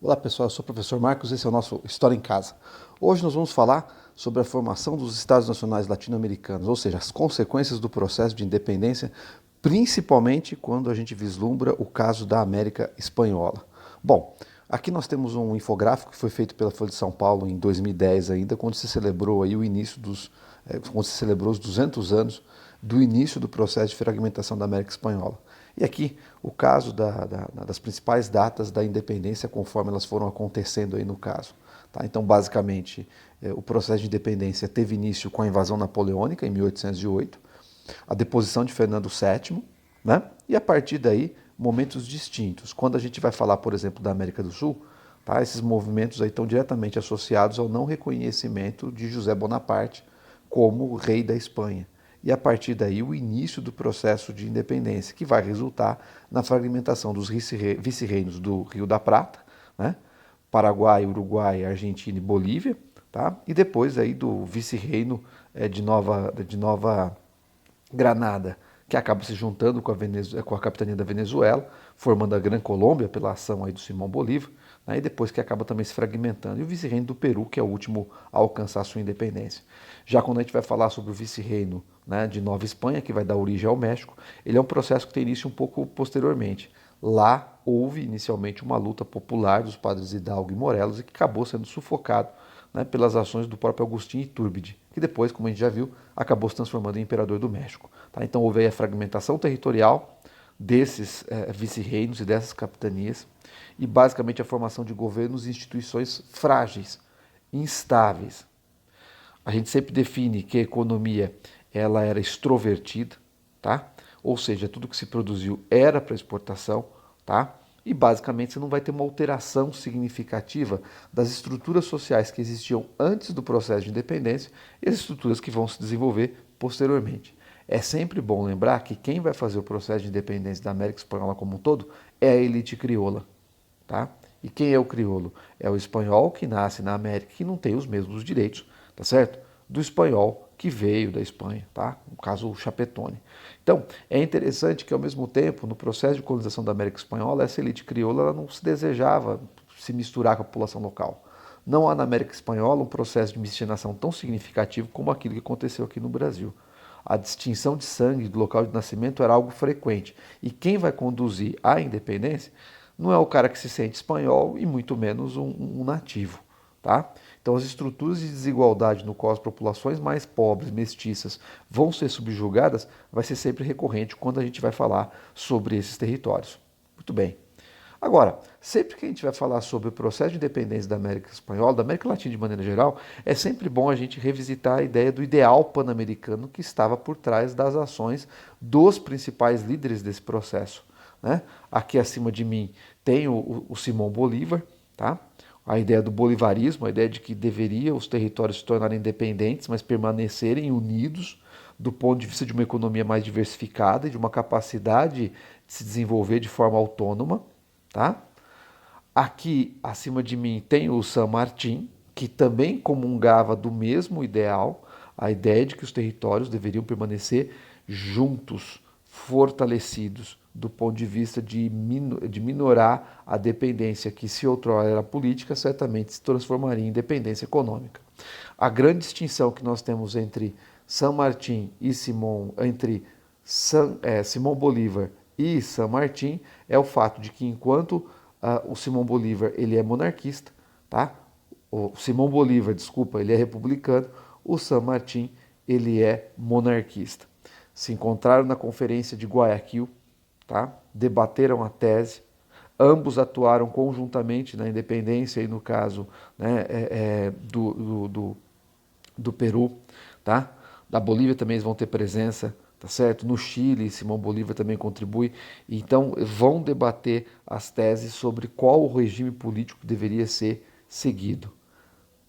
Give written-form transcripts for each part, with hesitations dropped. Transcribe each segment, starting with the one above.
Olá pessoal, eu sou o professor Marcos, esse é o nosso História em Casa. Hoje nós vamos falar sobre a formação dos Estados Nacionais latino-americanos, ou seja, as consequências do processo de independência, principalmente quando a gente vislumbra o caso da América Espanhola. Bom, aqui nós temos um infográfico que foi feito pela Folha de São Paulo em 2010 ainda, quando se celebrou aí o início quando se celebrou os 200 anos do início do processo de fragmentação da América Espanhola. E aqui o caso das principais datas da independência conforme elas foram acontecendo aí no caso. Tá? Então, basicamente, o processo de independência teve início com a invasão napoleônica em 1808, a deposição de Fernando VII, né? E a partir daí, momentos distintos. Quando a gente vai falar, por exemplo, da América do Sul, tá? Esses movimentos aí estão diretamente associados ao não reconhecimento de José Bonaparte como rei da Espanha. E a partir daí o início do processo de independência, que vai resultar na fragmentação dos vice-reinos do Rio da Prata, né? Paraguai, Uruguai, Argentina e Bolívia, tá? E depois aí do vice-reino de Nova Granada, que acaba se juntando com a capitania da Venezuela, formando a Gran Colômbia pela ação aí do Simão Bolívar, né, e depois que acaba também se fragmentando. E o vice-reino do Peru, que é o último a alcançar a sua independência. Já quando a gente vai falar sobre o vice-reino, né, de Nova Espanha, que vai dar origem ao México, ele é um processo que tem início um pouco posteriormente. Lá houve inicialmente uma luta popular dos padres Hidalgo e Morelos e que acabou sendo sufocado, né, pelas ações do próprio Agustín Iturbide, que depois, como a gente já viu, acabou se transformando em imperador do México. Tá? Então houve aí a fragmentação territorial desses vice-reinos e dessas capitanias e basicamente a formação de governos e instituições frágeis, instáveis. A gente sempre define que a economia ela era extrovertida, tá? Ou seja, tudo que se produziu era para exportação, tá? E basicamente você não vai ter uma alteração significativa das estruturas sociais que existiam antes do processo de independência e as estruturas que vão se desenvolver posteriormente. É sempre bom lembrar que quem vai fazer o processo de independência da América Espanhola como um todo é a elite crioula, tá? E quem é o crioulo? É o espanhol que nasce na América que não tem os mesmos direitos, tá certo? Do espanhol que veio da Espanha, tá? No caso, o Chapetone. Então, é interessante que ao mesmo tempo, no processo de colonização da América Espanhola, essa elite crioula ela não se desejava se misturar com a população local. Não há na América Espanhola um processo de miscigenação tão significativo como aquilo que aconteceu aqui no Brasil. A distinção de sangue do local de nascimento era algo frequente. E quem vai conduzir a independência não é o cara que se sente espanhol e muito menos um nativo, tá? Então as estruturas de desigualdade no qual as populações mais pobres, mestiças, vão ser subjugadas, vai ser sempre recorrente quando a gente vai falar sobre esses territórios. Muito bem. Agora, sempre que a gente vai falar sobre o processo de independência da América Espanhola, da América Latina de maneira geral, é sempre bom a gente revisitar a ideia do ideal pan-americano que estava por trás das ações dos principais líderes desse processo. Né? Aqui acima de mim tem o Simão Bolívar, tá? A ideia do bolivarismo, a ideia de que deveria os territórios se tornarem independentes, mas permanecerem unidos do ponto de vista de uma economia mais diversificada e de uma capacidade de se desenvolver de forma autônoma, tá? Aqui acima de mim tem o San Martín, que também comungava do mesmo ideal, a ideia de que os territórios deveriam permanecer juntos, fortalecidos, do ponto de vista de minorar a dependência, que se outrora era política, certamente se transformaria em dependência econômica. A grande distinção que nós temos entre San Martín e Simão Bolívar e San Martín é o fato de que enquanto o Simão Bolívar ele é monarquista, tá? O Simão Bolívar, desculpa, ele é republicano, o San Martín ele é monarquista. Se encontraram na Conferência de Guayaquil, tá? Debateram a tese, ambos atuaram conjuntamente na independência e no caso, né, do Peru, tá? Da Bolívia também eles vão ter presença, tá certo? No Chile, Simão Bolívar também contribui. Então, vão debater as teses sobre qual o regime político deveria ser seguido.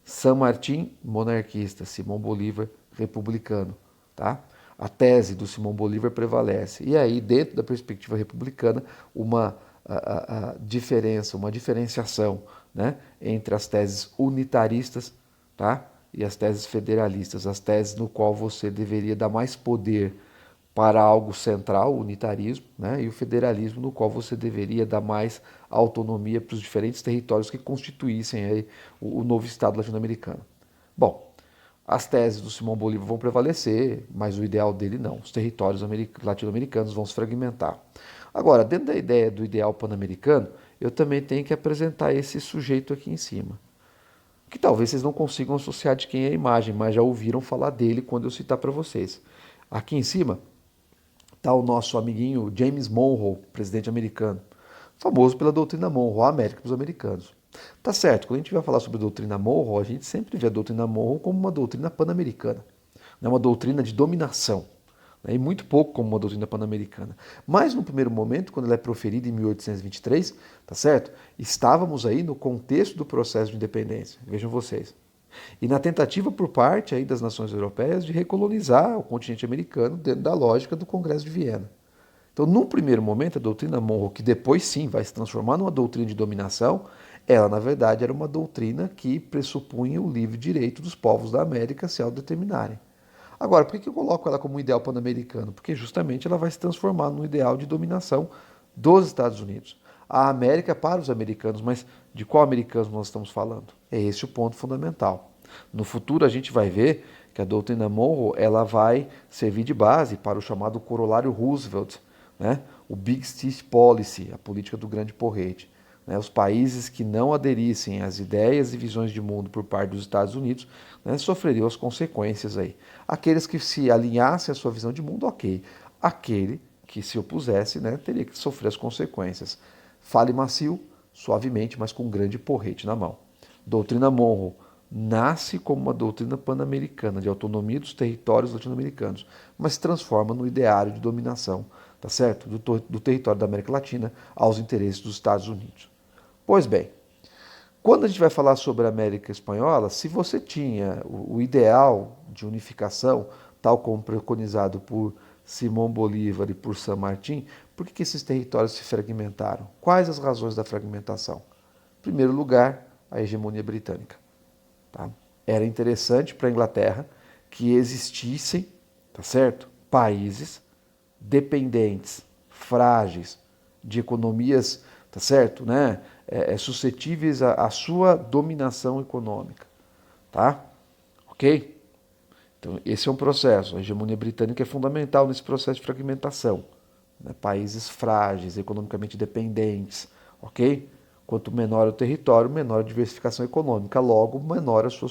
San Martín, monarquista, Simão Bolívar, republicano, tá? A tese do Simão Bolívar prevalece. E aí, dentro da perspectiva republicana, uma a diferença, uma diferenciação, né, entre as teses unitaristas, tá, e as teses federalistas, as teses no qual você deveria dar mais poder para algo central, o unitarismo, né, e o federalismo, no qual você deveria dar mais autonomia para os diferentes territórios que constituíssem aí o novo Estado latino-americano. Bom, as teses do Simão Bolívar vão prevalecer, mas o ideal dele não. Os territórios latino-americanos vão se fragmentar. Agora, dentro da ideia do ideal pan-americano, eu também tenho que apresentar esse sujeito aqui em cima, que talvez vocês não consigam associar de quem é a imagem, mas já ouviram falar dele quando eu citar para vocês. Aqui em cima está o nosso amiguinho James Monroe, presidente americano, famoso pela doutrina Monroe, a América para os americanos. Tá certo, quando a gente vai falar sobre a doutrina Monroe, a gente sempre vê a doutrina Monroe como uma doutrina pan-americana, né, uma doutrina de dominação, né, e muito pouco como uma doutrina pan-americana. Mas no primeiro momento, quando ela é proferida em 1823, tá certo? Estávamos aí no contexto do processo de independência, vejam vocês. E na tentativa por parte aí das nações europeias de recolonizar o continente americano dentro da lógica do Congresso de Viena. Então, num primeiro momento, a doutrina Monroe, que depois sim vai se transformar numa doutrina de dominação, ela, na verdade, era uma doutrina que pressupunha o livre direito dos povos da América a se autodeterminarem. Agora, por que eu coloco ela como um ideal pan-americano? Porque justamente ela vai se transformar num ideal de dominação dos Estados Unidos. A América para os americanos, mas de qual americanos nós estamos falando? É esse o ponto fundamental. No futuro a gente vai ver que a doutrina Monroe ela vai servir de base para o chamado corolário Roosevelt, né? O Big Stick Policy, a política do grande porrete. Né? Os países que não aderissem às ideias e visões de mundo por parte dos Estados Unidos, né, sofreriam as consequências aí. Aqueles que se alinhassem à sua visão de mundo, ok. Aquele que se opusesse, né, teria que sofrer as consequências. Fale macio, suavemente, mas com um grande porrete na mão. Doutrina Monroe nasce como uma doutrina pan-americana de autonomia dos territórios latino-americanos, mas se transforma no ideário de dominação, tá certo? Do território da América Latina aos interesses dos Estados Unidos. Pois bem, quando a gente vai falar sobre a América Espanhola, se você tinha o ideal de unificação, tal como preconizado por Simão Bolívar e por San Martín, por que esses territórios se fragmentaram? Quais as razões da fragmentação? Em primeiro lugar, a hegemonia britânica. Tá? Era interessante para a Inglaterra que existissem, tá certo, países dependentes, frágeis, de economias, tá certo, né, suscetíveis à sua dominação econômica, tá? Ok? Então esse é um processo. A hegemonia britânica é fundamental nesse processo de fragmentação, né? Países frágeis, economicamente dependentes, ok? Quanto menor o território, menor a diversificação econômica, logo maior a sua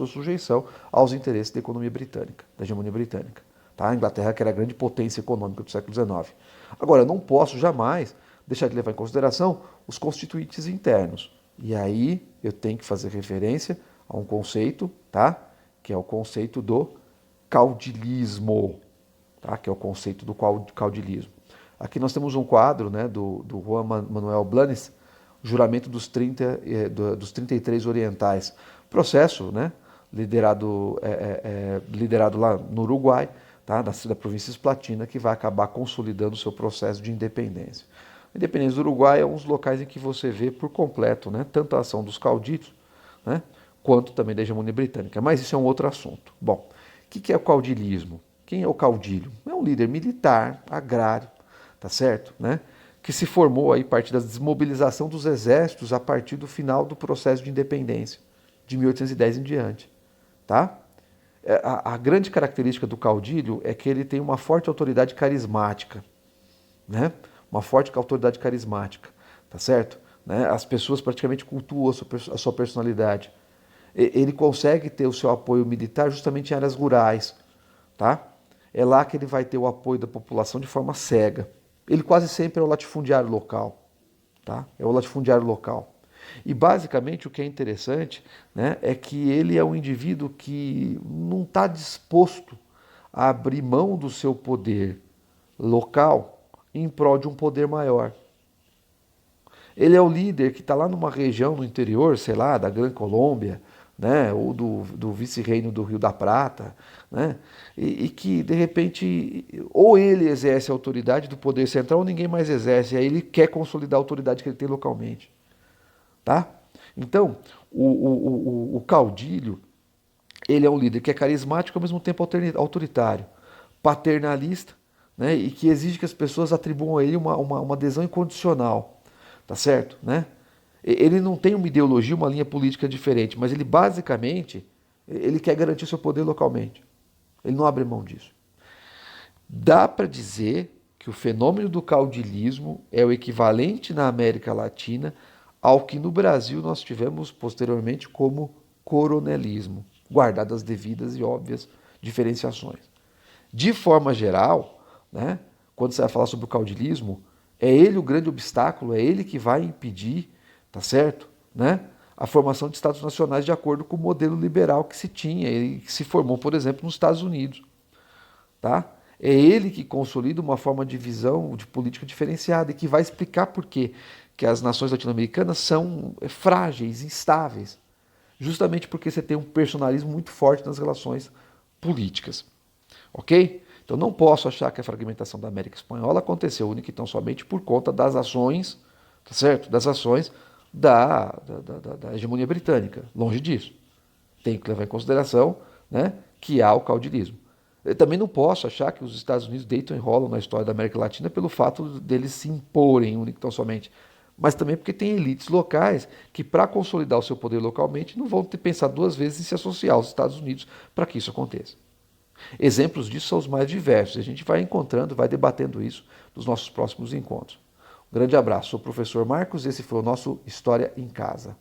sujeição aos interesses da economia britânica, da hegemonia britânica. Tá? A Inglaterra, que era a grande potência econômica do século XIX. Agora, eu não posso jamais deixar de levar em consideração os constituintes internos. E aí eu tenho que fazer referência a um conceito, tá? Que é o conceito do caudilismo, tá? Que é o conceito do caudilismo. Aqui nós temos um quadro, né, do Juan Manuel Blanes, Juramento dos 33 Orientais. Processo, né, liderado lá no Uruguai, tá, da província esplatina, que vai acabar consolidando o seu processo de independência. A independência do Uruguai é um dos locais em que você vê por completo, né, tanto a ação dos cauditos, né, quanto também da hegemonia britânica. Mas isso é um outro assunto. Bom, o que é o caudilismo? Quem é o caudilho? É um líder militar, agrário, tá certo? Né? Que se formou aí a partir da desmobilização dos exércitos a partir do final do processo de independência, de 1810 em diante. Tá? A grande característica do caudilho é que ele tem uma forte autoridade carismática, né? Uma forte autoridade carismática, tá certo? Né? As pessoas praticamente cultuam a sua personalidade. Ele consegue ter o seu apoio militar justamente em áreas rurais, tá? É lá que ele vai ter o apoio da população de forma cega. Ele quase sempre é o latifundiário local, tá? É o latifundiário local. E basicamente o que é interessante, né, é que ele é um indivíduo que não está disposto a abrir mão do seu poder local em prol de um poder maior. Ele é o líder que está lá numa região no interior, sei lá, da Gran Colômbia, né, ou do vice-reino do Rio da Prata, né, e que, de repente, ou ele exerce a autoridade do poder central ou ninguém mais exerce, aí ele quer consolidar a autoridade que ele tem localmente. Tá? Então, o caudilho, ele é um líder que é carismático e ao mesmo tempo autoritário. paternalista, né, e que exige que as pessoas atribuam a ele uma adesão incondicional, tá certo? Né? Ele não tem uma ideologia, uma linha política diferente, mas ele basicamente ele quer garantir seu poder localmente. Ele não abre mão disso. Dá para dizer que o fenômeno do caudilismo é o equivalente na América Latina ao que no Brasil nós tivemos posteriormente como coronelismo, guardadas as devidas e óbvias diferenciações. De forma geral, né, quando você vai falar sobre o caudilismo, é ele o grande obstáculo, é ele que vai impedir, tá certo? Né, a formação de estados nacionais de acordo com o modelo liberal que se tinha e que se formou, por exemplo, nos Estados Unidos. Tá? É ele que consolida uma forma de visão de política diferenciada e que vai explicar por quê que as nações latino-americanas são frágeis, instáveis, justamente porque você tem um personalismo muito forte nas relações políticas. Ok? Então não posso achar que a fragmentação da América Espanhola aconteceu única e tão somente por conta das ações, tá certo? Das ações da hegemonia britânica. Longe disso. Tem que levar em consideração, né, que há o caudilismo. Eu também não posso achar que os Estados Unidos deitam e rolam na história da América Latina pelo fato deles se imporem única e tão somente, mas também porque tem elites locais que, para consolidar o seu poder localmente, não vão ter pensado duas vezes em se associar aos Estados Unidos para que isso aconteça. Exemplos disso são os mais diversos. A gente vai encontrando, vai debatendo isso nos nossos próximos encontros. Um grande abraço. Sou o professor Marcos e esse foi o nosso História em Casa.